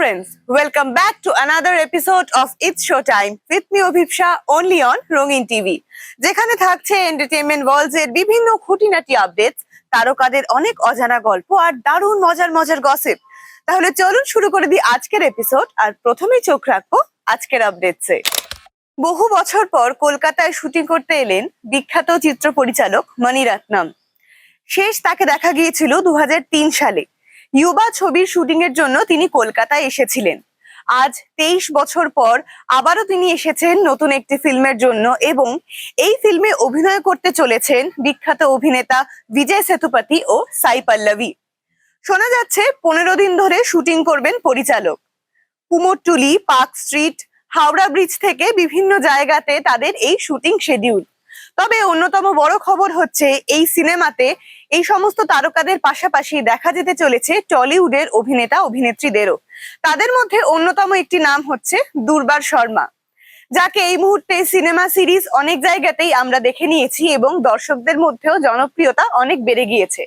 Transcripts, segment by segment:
friends, welcome back to another episode of It's Showtime with me Obhipsha only on Rongin TV. যেখানে থাকছে entertainment world's এর বিভিন্ন খুঁটিনাটি updates, তারকাদের অনেক অজানা গল্প আর দারুণ মজার গসিপ। তাহলে চলুন শুরু করে দিই আজকের এপিসোড। আর প্রথমেই চোখ রাখবো আজকের আপডেটসে। বহু বছর পর কলকাতায় শুটিং করতে এলেন বিখ্যাত চিত্র পরিচালক মণিরত্নম। শেষ তাকে দেখা গিয়েছিল 2003 সালে। ইউবা ছবির শুটিং এর জন্য তিনি কলকাতায় এসেছিলেন। আজ 23 বছর পর আবারও তিনি এসেছেন নতুন একটি ফিল্মের জন্য এবং এই ফিল্মে অভিনয় করতে চলেছেন বিখ্যাত অভিনেতা বিজয় সেতুপতি ও সাই পল্লবী। শোনা যাচ্ছে 15 দিন ধরে শুটিং করবেন পরিচালক। Kumortuli, Park Street, Howrah bridge থেকে বিভিন্ন জায়গাতে তাদের এই শুটিং শিডিউল। তবে অন্যতম বড় খবর হচ্ছে এই সিনেমাতে এই সমস্ত তারকাদের পাশাপাশি দেখা যেতে চলেছে টলিউডের অভিনেতা অভিনেত্রীদেরও। তাদের মধ্যে অন্যতম একটি নাম হচ্ছে দুর্বার শর্মা, যাকে এই মুহূর্তে সিনেমা সিরিজ অনেক জায়গাতেই আমরা দেখে নিয়েছি এবং দর্শকদের মধ্যেও জনপ্রিয়তা অনেক বেড়ে গিয়েছে।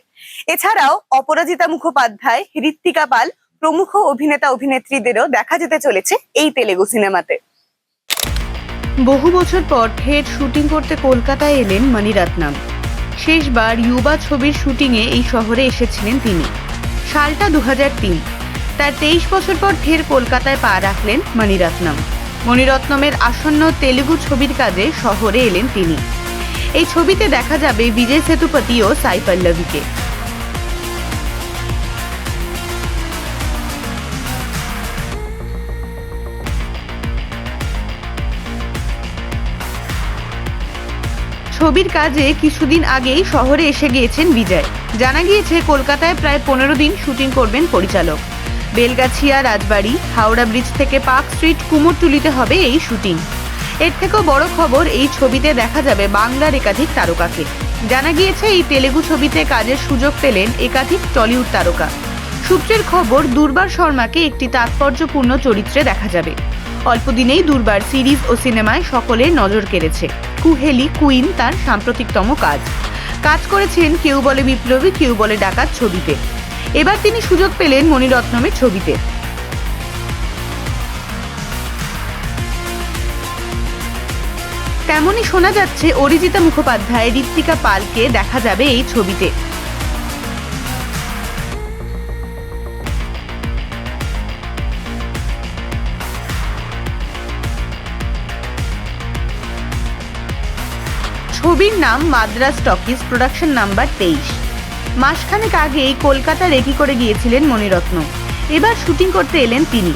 এছাড়াও অপরাজিতা মুখোপাধ্যায়, ঋত্বিকা পাল প্রমুখ অভিনেতা অভিনেত্রীদেরও দেখা যেতে চলেছে এই তেলেগু সিনেমাতে। বহু বছর পর ফের শুটিং করতে কলকাতায় এলেন মণিরত্নম। শেষবার ইউবা ছবির শুটিংয়ে এই শহরে এসেছিলেন তিনি। সালটা 2003। তার 23 বছর পর ফের কলকাতায় পা রাখলেন মণিরত্নম। মণিরত্নমের আসন্ন তেলুগু ছবির কাজে শহরে এলেন তিনি। এই ছবিতে দেখা যাবে বিজয় সেতুপতি ও সাই পল্লবীকে। ছবির কাজে কিছুদিন আগেই শহরে এসে গিয়েছেন বিজয়। জানা গিয়েছে কলকাতায় প্রায় 15 দিন শুটিং করবেন পরিচালক। বেলগাছিয়া, রাজবাড়ি, হাওড়া ব্রিজ থেকে পার্ক স্ট্রিট, কুমোরটুলিতে হবে এই শুটিং। এর থেকেও বড় খবর, এই ছবিতে দেখা যাবে বাংলার একাধিক তারকাকে। জানা গিয়েছে এই তেলেগু ছবিতে কাজের সুযোগ পেলেন একাধিক টলিউড তারকা। সূত্রের খবর, দুর্বার শর্মাকে একটি তাৎপর্যপূর্ণ চরিত্রে দেখা যাবে। অল্প দিনেই দুর্বার সিরিজ ও সিনেমায় সকলের নজর কেড়েছে। কুহেলি কুইন তার সাম্প্রতিকতম কাজ করেছেন কেউ বলে বিপ্লবী, কেউ বলে ডাকাত ছবিতে। এবার তিনি সুযোগ পেলেন মণিরত্নমের ছবিতে। তেমনই শোনা যাচ্ছে অরিজিতা মুখোপাধ্যায়, ঋত্বিকা পালকে দেখা যাবে এই ছবিতে। ছবির নাম মাদ্রাস টকিজ, প্রোডাকশন নাম্বার 23। মাসখানেক আগেই কলকাতা রেকি করে গিয়েছিলেন মণিরত্নম। এবার শুটিং করতে এলেন তিনি।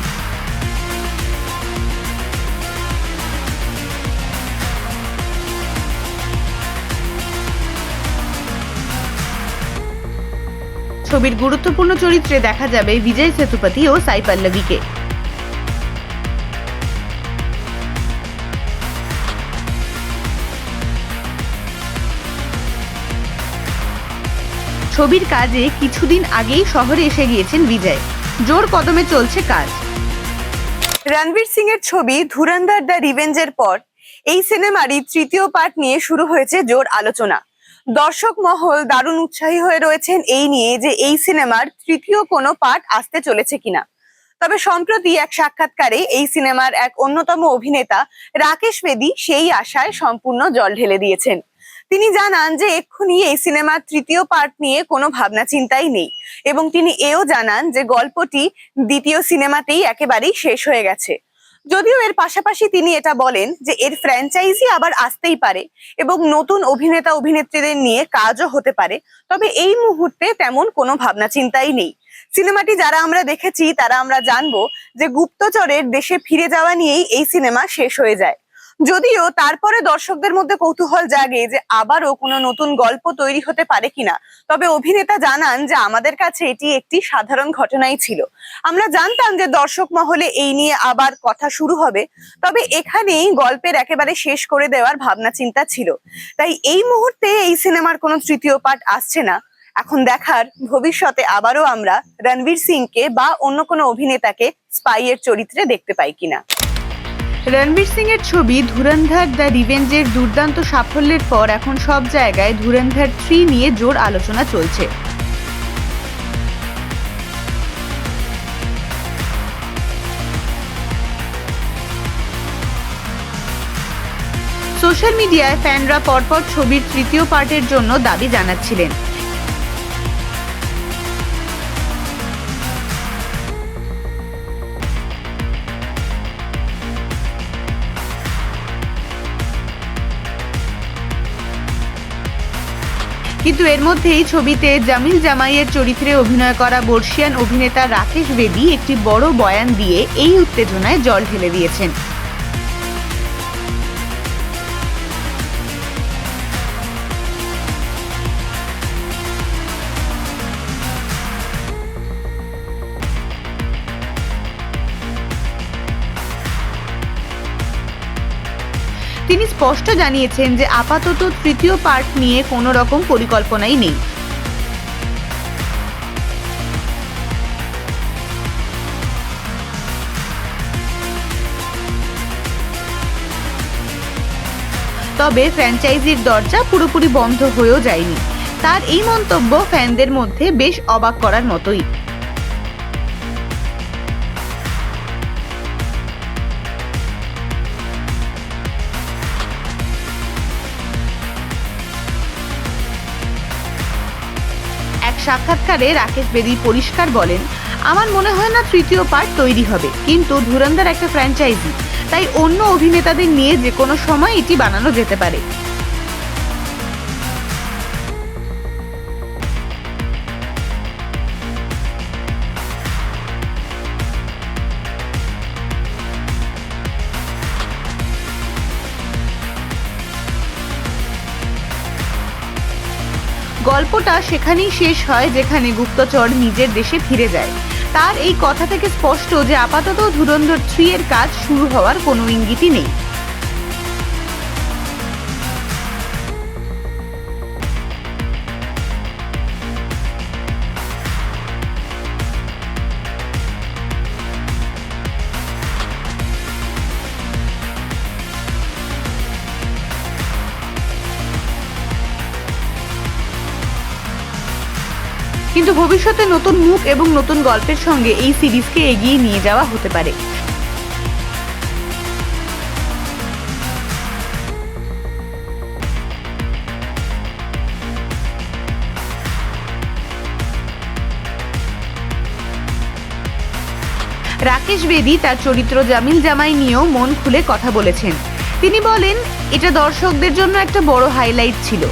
ছবির গুরুত্বপূর্ণ চরিত্রে দেখা যাবে বিজয় সেতুপতি ও সাই পল্লবীকে। ছবির কাজে কিছুদিন আগেই শহরে এসে গিয়েছেন বিজয়। জোর কদমে চলছে কাজ। রণবীর সিং এর ছবি ধুরন্ধর দ্য রিভেঞ্জের পর এই সিনেমারই তৃতীয় পার্ট নিয়ে শুরু হয়েছে জোর আলোচনা। দর্শক মহল দারুণ উৎসাহী হয়ে রয়েছেন এই নিয়ে যে এই সিনেমার তৃতীয় কোনো পার্ট আসতে চলেছে কিনা। তবে সম্প্রতি এক সাক্ষাৎকারে এই সিনেমার এক অন্যতম অভিনেতা রাকেশ বেদি সেই আশায় সম্পূর্ণ জল ঢেলে দিয়েছেন। তিনি জানান যে এক্ষুনি এই সিনেমার তৃতীয় পার্ট নিয়ে কোনো ভাবনা চিন্তাই নেই এবং তিনি এও জানান যে গল্পটি দ্বিতীয় সিনেমাতেই একেবারেই শেষ হয়ে গেছে। যদিও এর পাশাপাশি তিনি এটা বলেন যে এর ফ্র্যাঞ্চাইজি আবার আসতেই পারে এবং নতুন অভিনেতা অভিনেত্রীদের নিয়ে কাজও হতে পারে। তবে এই মুহূর্তে তেমন কোনো ভাবনা চিন্তাই নেই। সিনেমাটি যারা আমরা দেখেছি তারা আমরা জানবো যে গুপ্তচরের দেশে ফিরে যাওয়া নিয়েই এই সিনেমা শেষ হয়ে যায়। যদিও তারপরে দর্শকদের মধ্যে কৌতূহল জাগে যে আবারও কোনো নতুন গল্প তৈরি হতে পারে কিনা। তবে অভিনেতা জানান যে আমাদের কাছে এটি একটি সাধারণ ঘটনাই ছিল। আমরা জানতাম যে দর্শক মহলে এই নিয়ে আবার কথা শুরু হবে, তবে এখানেই গল্পের একেবারে শেষ করে দেওয়ার ভাবনা চিন্তা ছিল। তাই এই মুহূর্তে এই সিনেমার কোনো তৃতীয় পার্ট আসছে না। এখন দেখার ভবিষ্যতে আবারও আমরা রণবীর সিংকে বা অন্য কোনো অভিনেতাকে স্পাইয়ের চরিত্রে দেখতে পাই কিনা। রণবীর সিং এর ছবি ধুরন্ধর দ্য রিভেঞ্জের দুর্দান্ত সাফল্যের পর এখন সব জায়গায় ধুরন্ধর 3 নিয়ে জোর আলোচনা চলছে। সোশ্যাল মিডিয়ায় ফ্যানরা পরপর ছবির তৃতীয় পার্টের জন্য দাবি জানাচ্ছিলেন। কিন্তু এর মধ্যেই ছবিতে জামিল জামাইয়ের চরিত্রে অভিনয় করা বর্ষিয়ান অভিনেতা রাকেশ বেদি একটি বড় বয়ান দিয়ে এই উত্তেজনায় জল ঢেলে দিয়েছেন। তিনি স্পষ্ট জানিয়েছেন যে আপাতত তৃতীয় পার্ট নিয়ে কোনো রকম পরিকল্পনাই নেই। তবে ফ্র্যাঞ্চাইজির দরজা পুরোপুরি বন্ধ হয়েও যায়নি। তার এই মন্তব্য ফ্যানদের মধ্যে বেশ অবাক করার মতোই। এক সাক্ষাৎকারে রাকেশ বেদি পরিষ্কার বলেন, আমার মনে হয় না তৃতীয় পার্ট তৈরি হবে, কিন্তু ধুরন্ধর একটা ফ্র্যাঞ্চাইজি, তাই অন্য অভিনেতাদের নিয়ে যে কোনো সময় এটি বানানো যেতে পারে। গল্পটা সেখানেই শেষ হয় যেখানে গুপ্তচর নিজের দেশে ফিরে যায়। তার এই কথা থেকে স্পষ্ট যে আপাতত ধুরন্ধর 3 এর কাজ শুরু হওয়ার কোনো ইঙ্গিতই নেই। কিন্তু ভবিষ্যতে নতুন মুখ এবং নতুন গল্পের সঙ্গে এই সিরিজকে এগিয়ে নিয়ে যাওয়া হতে পারে। রাকেশ বেদি তার চরিত্র জামিল জামাই নিয়েও মন খুলে কথা বলেছেন। তিনি বলেন, এটা দর্শকদের জন্য একটা বড় হাইলাইট ছিল।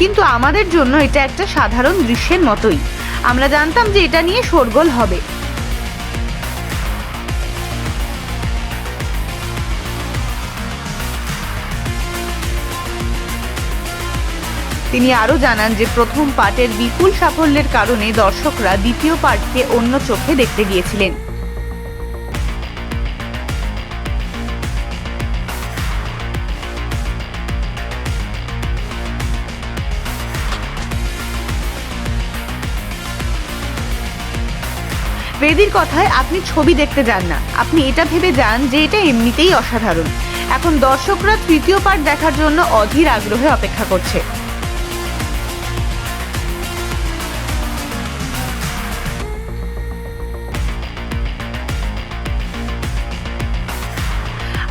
কিন্তু আমাদের জন্য এটা একটা সাধারণ দৃশ্যের মতোই। আমরা জানতাম যে এটা নিয়ে শোরগোল হবে। তিনি আরো জানান যে প্রথম পার্টের বিপুল সাফল্যের কারণে দর্শকরা দ্বিতীয় পার্টকে অন্য চোখে দেখতে গিয়েছিলেন। বেদির কথায়, আপনি ছবি দেখতে যান না, আপনি এটা ভেবে যান যে এটা এমনিতেই অসাধারণ। এখন দর্শকরা তৃতীয় পার্ট দেখার জন্য অধীর আগ্রহে অপেক্ষা করছে।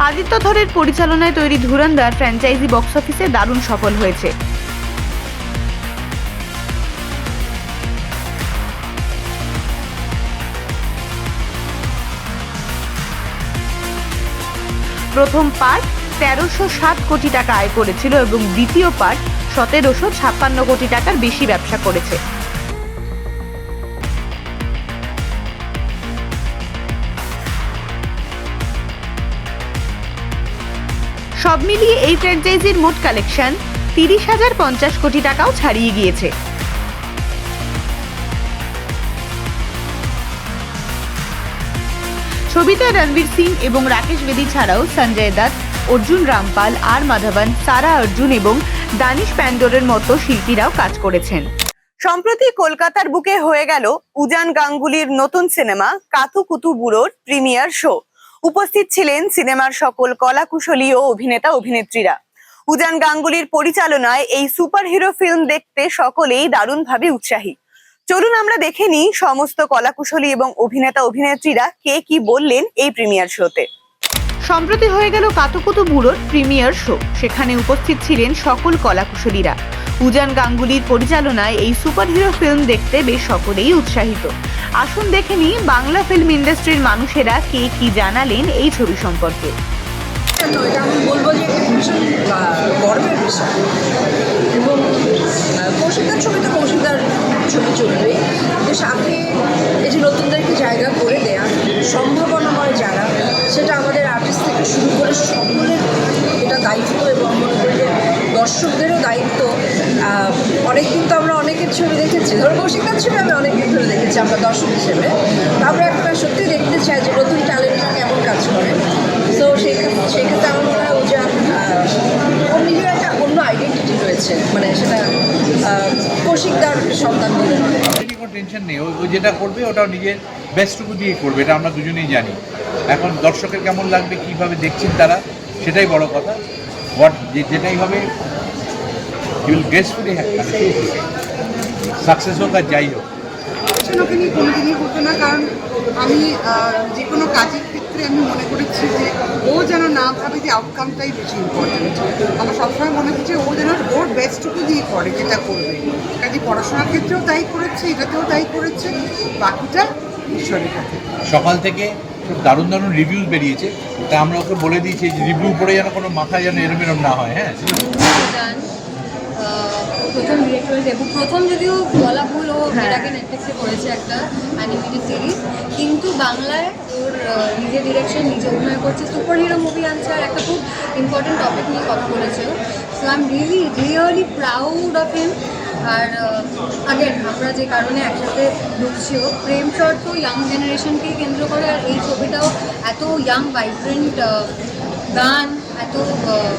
আদিত্য ধরের পরিচালনায় তৈরি ধুরন্ধর ফ্র্যাঞ্চাইজি বক্স অফিসে দারুণ সফল হয়েছে। প্রথম পার্ট 1307 কোটি টাকা আয় করেছিল এবং দ্বিতীয় পার্ট 1756 কোটি টাকার বেশি ব্যবসা করেছে। সব মিলিয়ে এই ফ্র্যাঞ্চাইজির মোট কালেকশন 30,050 কোটি টাকাও ছাড়িয়ে গিয়েছে। ছবিতে রণবীর সিং এবং রাকেশ বেদি ছাড়াও সঞ্জয় দত্ত, অর্জুন রামপাল, আর মাধবন, সারা অর্জুন এবং দানিশ প্যান্ডোরের মতো শিল্পীরাও কাজ করেছেন। সম্প্রতি কলকাতার বুকে হয়ে গেল উজান গাঙ্গুলির নতুন সিনেমা কাতু কুতু বুড়োর প্রিমিয়ার শো। উপস্থিত ছিলেন সিনেমার সকল কলাকুশলী ও অভিনেতা অভিনেত্রীরা। উজান গাঙ্গুলির পরিচালনায় এই সুপারহিরো ফিল্ম দেখতে সকলেই দারুণভাবে উৎসাহী। চলুন আমরা দেখে নিই সমস্ত কলাকুশলী এবং অভিনেতা অভিনেত্রীরা কে কি বললেন এই প্রিমিয়ার শোতে। সম্প্রতি হয়ে গেল কাতুকুতু বুড়োর প্রিমিয়ার শো। সেখানে উপস্থিত ছিলেন সকল কলাকুশলীরা। উজান গাঙ্গুলির পরিচালনায় এই সুপারহিরো ফিল্ম দেখতে বেশ সকলেই উৎসাহিত। আসুন দেখে নিই বাংলা ফিল্ম ইন্ডাস্ট্রির মানুষেরা কে কি জানালেন এই ছবি সম্পর্কে। এটা আমি বলবো যে একটা ভীষণ গর্বের বিষয়, এবং কৌশিকদার ছবি তো কৌশিকদার ছবি চলবে, কিন্তু সাথে এই যে নতুনদেরকে জায়গা করে দেয়া, সম্ভাবনাময় যারা, সেটা আমাদের আর্টিস্ট থেকে শুরু করে সকলের এটা দায়িত্ব, এবং মনে করি যে দর্শকদেরও দায়িত্ব। অনেকদিন তো আমরা অনেকের ছবি দেখেছি, ধরো কৌশিকদার ছবি আমি অনেকদিন ধরে দেখেছি আমরা দর্শক হিসেবে। আমরা একটা সত্যি দেখতে চাই যে নতুন ট্যালেন্টরা কেমন কাজ করে। তো সেক্ষেত্রে আমার মনে হয় উজান ওর নিজের একটা অন্য আইডেন্টিটি রয়েছে, মানে সেটা কৌশিকদার সন্তান বলে নয়। কোনো টেনশন নেই, ও যেটা করবে ওটাও নিজের বেস্টটুকু দিয়ে করবে, এটা আমরা দুজনেই জানি। এখন দর্শকের কেমন লাগবে, কীভাবে দেখছেন তারা, সেটাই বড় কথা। যেটাই হবে ইউল গ্রেসফুলি সাকসেস হোক আর যাই হোক। ওকে নিয়ে কোনোদিনই হতো না, কারণ আমি যে কোনো কাজের ক্ষেত্রে আমি মনে করেছি যে ও যেন না ভাবে যে আউটকামটাই বেশি ইম্পর্টেন্ট। আমার সবসময় মনে হচ্ছে ও যেন ওর বেস্টটুকু দিয়ে করে যেটা করবে। কাজে পড়াশোনার ক্ষেত্রেও তাই করেছে, এটাতেও তাই করেছে, বাকিটা ঈশ্বরের কাছে। সকাল থেকে খুব দারুণ দারুণ রিভিউজ বেরিয়েছে, তা আমরা ওকে বলে দিয়েছি যে রিভিউ পড়ে যেন কোনো মাথায় যেন এরম এরম না হয়। হ্যাঁ, প্রথম ডিরেক্টর ডেবিউ, প্রথম যদিও বলা ভুল, ও এর আগে নেটফ্লিক্সে করেছে একটা অ্যানিমেটেড সিরিজ, কিন্তু বাংলায় ওর নিজে ডিরেকশন, নিজে অভিনয় করছে, সুপারহিরো মুভি আনছে, আর একটা খুব ইম্পর্টেন্ট টপিক নিয়ে কথা বলেছে। So I am really proud of him. আর আগের আমরা যে কারণে একসাথে ঢুকছি, ও প্রেম শট তো ইয়াং জেনারেশনকেই কেন্দ্র করে, আর এই ছবিটাও এত ইয়াং ভাইব্রেন্ট গান, এত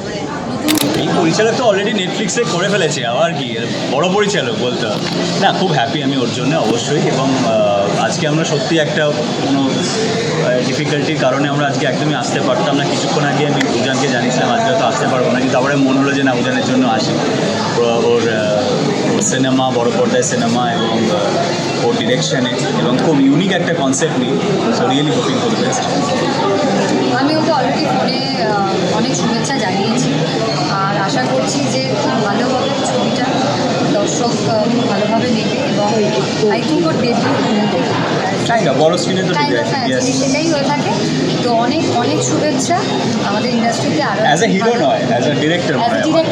মানে নতুন। এই পরিচালক তো অলরেডি নেটফ্লিক্সে করে ফেলেছে, আবার কি বড় পরিচালক বলতে না। খুব হ্যাপি আমি ওর জন্য অবশ্যই, এবং আজকে আমরা সত্যি একটা কোনো ডিফিকাল্টির কারণে আমরা আজকে একদমই আসতে পারতাম না। কিছুক্ষণ আগে আমি উজানকে জানিয়েছিলাম আজকে হয়তো আসতে পারবো না, কিন্তু তারপরে মনে হলো যে না, উজানের জন্য আসি। ওর সিনেমা, বড় পর্দায় সিনেমা, এবং ওর ডিরেকশানে, এবং খুব ইউনিক একটা কনসেপ্ট নিয়ে। So really hoping for the best. আমি ওকে অলরেডি ফোনে অনেক শুভেচ্ছা জানিয়েছি, আর আশা করছি যে খুব ভালোভাবে ছবিটা দর্শক খুব ভালোভাবে নেবে, এবং আই থিঙ্ক ওর ডেবিউ বড় স্ক্রিনে তো সেটাই হয়ে থাকে। তো অনেক অনেক শুভেচ্ছা আমাদের ইন্ডাস্ট্রিতে। আর অ্যাজ এ হিরো নয়, as a director,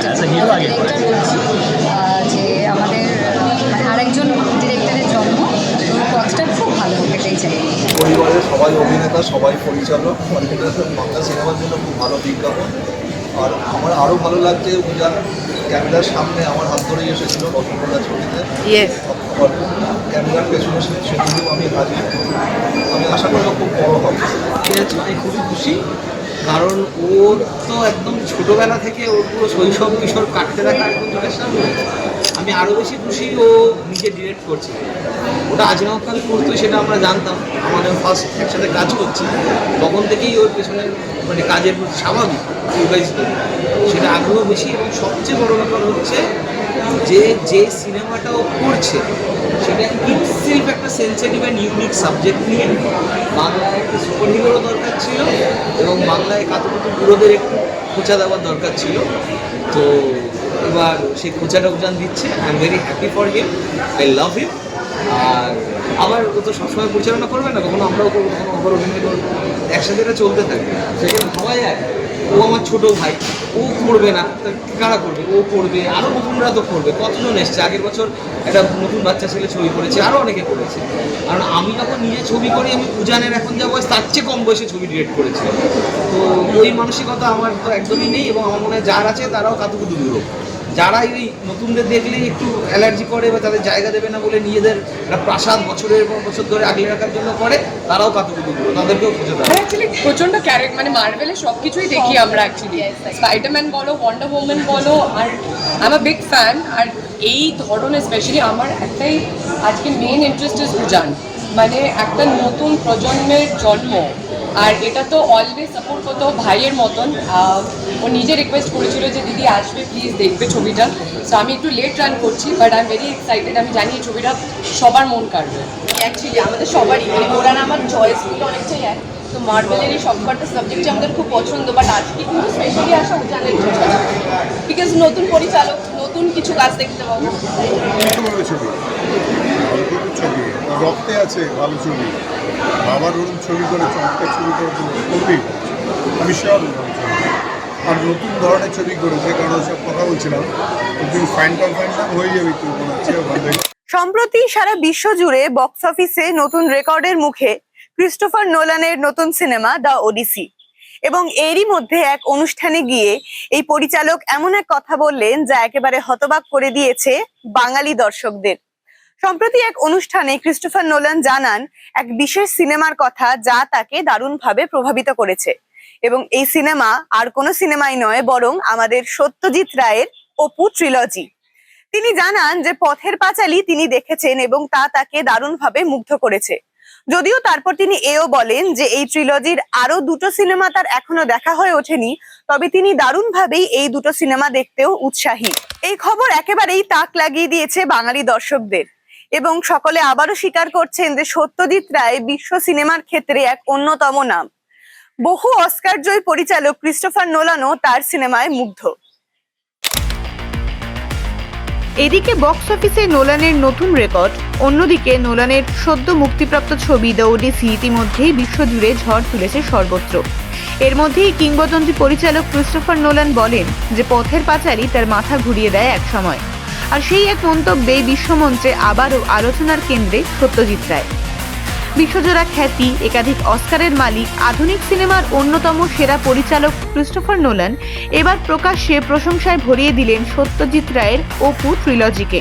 as a hero আগে বলছি যে আমাদের মানে আরেকজন ডিরেক্টরের জন্ম, ওর পথটা খুব ভালো হোক, এটাই চাই। পরিবারের সবাই অভিনেতা, সবাই পরিচালক, বাংলা সিনেমার জন্য খুব ভালো বিজ্ঞাপন। আর আমার আরও ভালো লাগছে উজান ক্যামেরার সামনে আমার হাত ধরেই এসেছিল রসগোল্লা ছবিতে, ক্যামেরার পেছনে সেদিকেও আমি হাজির। আমি আশা করি খুব বড় হবে। আমি খুবই খুশি, কারণ ওর তো একদম ছোটোবেলা থেকে ওর পুরো শৈশব কিশোর কাটতে দেখা একদম চোখের সামনে। আমি আরও বেশি খুশি ও নিজে ডিরেক্ট করছে। ওটা আজনকাল করতো সেটা আমরা জানতাম, আমাদের ফার্স্ট একসাথে কাজ করছি তখন থেকেই ওর পেছনে মানে কাজের প্রতি স্বাভাবিক সেটা আগ্রহ বেশি। এবং সবচেয়ে বড় ব্যাপার হচ্ছে যে সিনেমাটা ও করছে সেটা ইটসেলফ একটা সেন্সিটিভ অ্যান্ড ইউনিক সাবজেক্ট নিয়ে। বাংলায় একটা সুপারহিরোরও দরকার ছিল, এবং বাংলায় কাতুকুতু বুড়োদের একটু খোঁচা দেওয়ার দরকার ছিল। তো এবার সেই খোঁচাটা উজান দিচ্ছে। I am very happy for him, I love him. আর আবার ও তো সবসময় পরিচালনা করবে না, কখনো আমরাও করবো, কখনো অপর অভিনয় করবো, একসাথে এটা চলতে থাকবে। সেখানে ভাবা যায় ও আমার ছোটো ভাই, ও করবে না, কারা করবে? ও করবে, আরও নতুনরা তো করবে। কতজন এসছে, আগের বছর একটা নতুন বাচ্চা ছেলে ছবি করেছে, আরও অনেকে করেছে। কারণ আমি যখন নিজে ছবি করি, আমি উজানের এখন যা বয়স তার চেয়ে কম বয়সে ছবি ডিরেক্ট করেছি। তো ওই মানসিকতা আমার তো একদমই নেই, এবং আমার মনে হয় যার আছে তারাও কাতুকুতু বুড়ো। যারা এই নতুনদের দেখলেই একটু অ্যালার্জি করে বা তাদের জায়গা দেবে না বলে নিজেদের একটা প্রাসাদ বছরের পর বছর ধরে আগলে রাখার জন্য করে, তারাও কাতুকুতু বুড়ো, তাদেরকেও খুঁজে দেয়। অ্যাকচুয়ালি প্রচণ্ড ক্যারেক্টার, মানে মার্ভেলের সব কিছুই দেখি আমরা অ্যাকচুয়ালি, স্পাইডারম্যান বলো, ওয়ান্ডার ওম্যান বলো, আর I am a big fan. আর এই ধরনের স্পেশালি আমার একটাই আজকে মেইন ইন্টারেস্ট ইজ উজান, মানে একটা নতুন প্রজন্মের জন্ম, আর এটা তো অলওয়েজ সাপোর্ট করতো ভাইয়ের মতন। ও নিজে রিকোয়েস্ট করেছিল যে দিদি আসবে প্লিজ দেখবে ছবিটা। সো আমি একটু লেট রান করছি, but I am very excited. আমি জানি এই ছবিটা সবার মন কাড়বে। অ্যাকচুয়ালি আমাদের সবারই মানে ওরা আমার চয়েসগুলো অনেকটাই এক, তো মার্বেলের এই সবকটা সাবজেক্টই আমাদের খুব পছন্দ। বাট আজকে কিন্তু স্পেশালি আসা উজানের বিকজ নতুন পরিচালক, নতুন কিছু কাজ দেখতে পাবো। ছবি ছবি রক্তে আছে ভালো ছবি, বাবার ওরকম ছবি করে চমৎকার ছবি করে করবেই আমি শিওর। আর নতুন ধরনের ছবি করেছে, কারণ সব কথা বলছিলাম ফাইন হয়ে যাবে তো মনে হচ্ছে ভালো। সম্প্রতি সারা বিশ্ব জুড়ে বক্স অফিসে নতুন রেকর্ডের মুখে ক্রিস্টোফার নোলানের নতুন সিনেমা দ্য ওডিসি। এবং এরই মধ্যে এক অনুষ্ঠানে গিয়ে এই পরিচালক এমন এক কথা বললেন যা একেবারে হতবাক করে দিয়েছে বাঙালি দর্শকদের। সম্প্রতি এক অনুষ্ঠানে ক্রিস্টোফার নোলান জানান এক বিশেষ সিনেমার কথা যা তাকে দারুণভাবে প্রভাবিত করেছে। এবং এই সিনেমা আর কোনো সিনেমাই নয়, বরং আমাদের সত্যজিৎ রায়ের অপু ট্রিলজি। তিনি জানান যে পথের পাঁচালী তিনি দেখেছেন এবং তা তাকে দারুণভাবে মুগ্ধ করেছে। যদিও তারপর তিনি এও বলেন যে এই ট্রিলজির আরো দুটো সিনেমা তার এখনো দেখা হয়ে ওঠেনি, তবে তিনি দারুণভাবেই এই দুটো সিনেমা দেখতেও উৎসাহী। এই খবর একেবারেই তাক লাগিয়ে দিয়েছে বাঙালি দর্শকদের এবং সকলে আবারও স্বীকার করছেন যে সত্যজিৎ রায় বিশ্ব সিনেমার ক্ষেত্রে এক অন্যতম নাম। বহু অস্কার জয়ী পরিচালক ক্রিস্টোফার নোলানও তার সিনেমায় মুগ্ধ। এদিকে বক্স অফিসে নোলানের নতুন রেকর্ড, অন্যদিকে নোলানের সদ্য মুক্তিপ্রাপ্ত ছবি দ্য ওডিসি ইতিমধ্যেই বিশ্বজুড়ে ঝড় তুলেছে সর্বত্র। এর মধ্যেই কিংবদন্তি পরিচালক ক্রিস্টোফার নোলান বলেন যে পথের পাঁচালী তার মাথা ঘুরিয়ে দেয় এক সময়। আর সেই এক মন্তব্যে বিশ্বমঞ্চে আবারও আলোচনার কেন্দ্রে সত্যজিৎ রায়। বিশ্বজোড়া খ্যাতি, একাধিক অস্কারের মালিক, আধুনিক সিনেমার অন্যতম সেরা পরিচালক ক্রিস্টোফার নোলান এবার প্রকাশ্যে প্রশংসায় ভরিয়ে দিলেন সত্যজিৎ রায়ের অপু ট্রিলজিকে।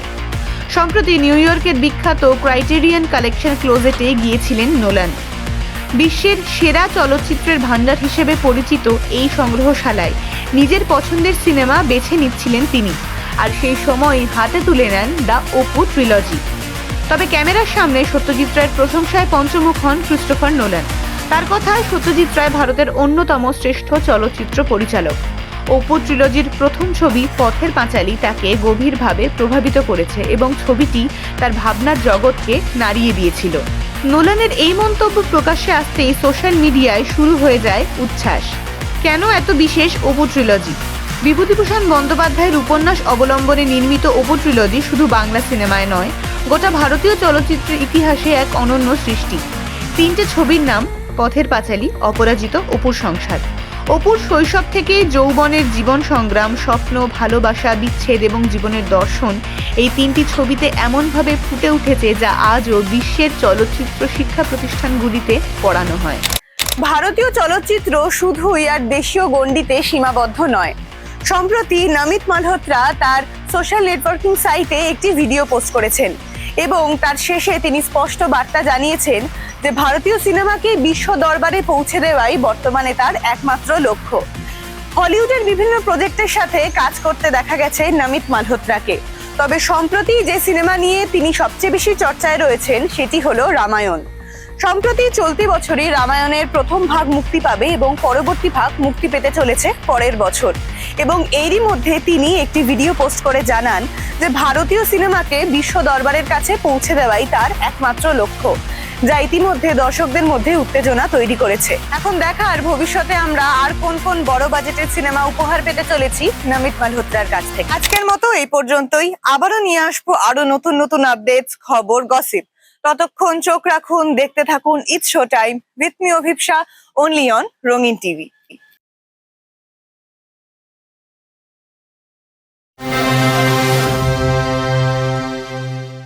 সম্প্রতি নিউ ইয়র্কের বিখ্যাত ক্রাইটেরিয়ান কালেকশন ক্লোজেটে গিয়েছিলেন নোলান। বিশ্বের সেরা চলচ্চিত্রের ভান্ডার হিসেবে পরিচিত এই সংগ্রহশালায় নিজের পছন্দের সিনেমা বেছে নিচ্ছিলেন তিনি। আর সেই সময়ই হাতে তুলে নেন দ্য অপু ট্রিলজি। তবে ক্যামেরার সামনে সত্যজিৎ রায়ের প্রশংসায় পঞ্চমুখ হন ক্রিস্টোফার নোলান। তার কথায় সত্যজিৎ রায় ভারতের অন্যতম শ্রেষ্ঠ চলচ্চিত্র পরিচালক। অপু ট্রিলজির প্রথম ছবি পথের পাঁচালী তাকে গভীরভাবে প্রভাবিত করেছে এবং ছবিটি তার ভাবনার জগৎকে নাড়িয়ে দিয়েছিল। নোলানের এই মন্তব্য প্রকাশ্যে আসতেই সোশ্যাল মিডিয়ায় শুরু হয়ে যায় উচ্ছ্বাস। কেন এত বিশেষ অপু ট্রিলজি? বিভূতিভূষণ বন্দ্যোপাধ্যায়ের উপন্যাস অবলম্বনে নির্মিত অপু ট্রিলজি শুধু বাংলা সিনেমায় নয়, গোটা ভারতীয় চলচ্চিত্রের ইতিহাসে এক অনন্য সৃষ্টি। তিনটে ছবির নাম পথের পাঁচালী, অপরাজিত, অপুর সংসার। অপুর শৈশব থেকে যৌবনের জীবন সংগ্রাম, স্বপ্ন, ভালোবাসা, বিচ্ছেদ এবং জীবনের দর্শন এই তিনটি ছবিতে এমনভাবে ফুটে উঠেছে যা আজও বিশ্বের চলচ্চিত্র শিক্ষা প্রতিষ্ঠানগুলিতে পড়ানো হয়। ভারতীয় চলচ্চিত্র শুধুই আর দেশীয় গণ্ডিতে সীমাবদ্ধ নয়। সম্প্রতি নমিত মালহোত্রা তার সোশ্যাল নেটওয়ার্কিং সাইটে একটি ভিডিও পোস্ট করেছেন এবং তার শেষে তিনি স্পষ্ট বার্তা জানিয়েছেন যে ভারতীয় সিনেমাকে বিশ্ব দরবারে পৌঁছে দেওয়াই বর্তমানে তার একমাত্র লক্ষ্য। হলিউডের বিভিন্ন প্রজেক্টের সাথে কাজ করতে দেখা গেছে নমিত মালহোত্রাকে, তবে সম্প্রতি যে সিনেমা নিয়ে তিনি সবচেয়ে বেশি চর্চায় রয়েছেন সেটি হলো রামায়ণ। সম্প্রতি চলতি বছরই রামায়ণের প্রথম ভাগ মুক্তি পাবে এবং পরবর্তী ভাগ মুক্তি পেতে চলেছে পরের বছর। এবং এরই মধ্যে তিনি একটি ভিডিও পোস্ট করে জানান যে ভারতীয় সিনেমাকে বিশ্ব দরবারের কাছে পৌঁছে দেওয়াই তার একমাত্র লক্ষ্য, যা ইতিমধ্যে দর্শকদের মধ্যে উত্তেজনা তৈরি করেছে। এখন দেখার ভবিষ্যতে আমরা আর কোন কোন বড় বাজেটের সিনেমা উপহার পেতে চলেছি নমিত মালহোত্রার কাছ থেকে। আজকের মতো এই পর্যন্তই। আবারও নিয়ে আসবো আরো নতুন নতুন আপডেটস, খবর, গসিপ। ততক্ষণ চোখ রাখুন, দেখতে থাকুন it's show time with me অভিপ্সা, only on রঙিন টিভি।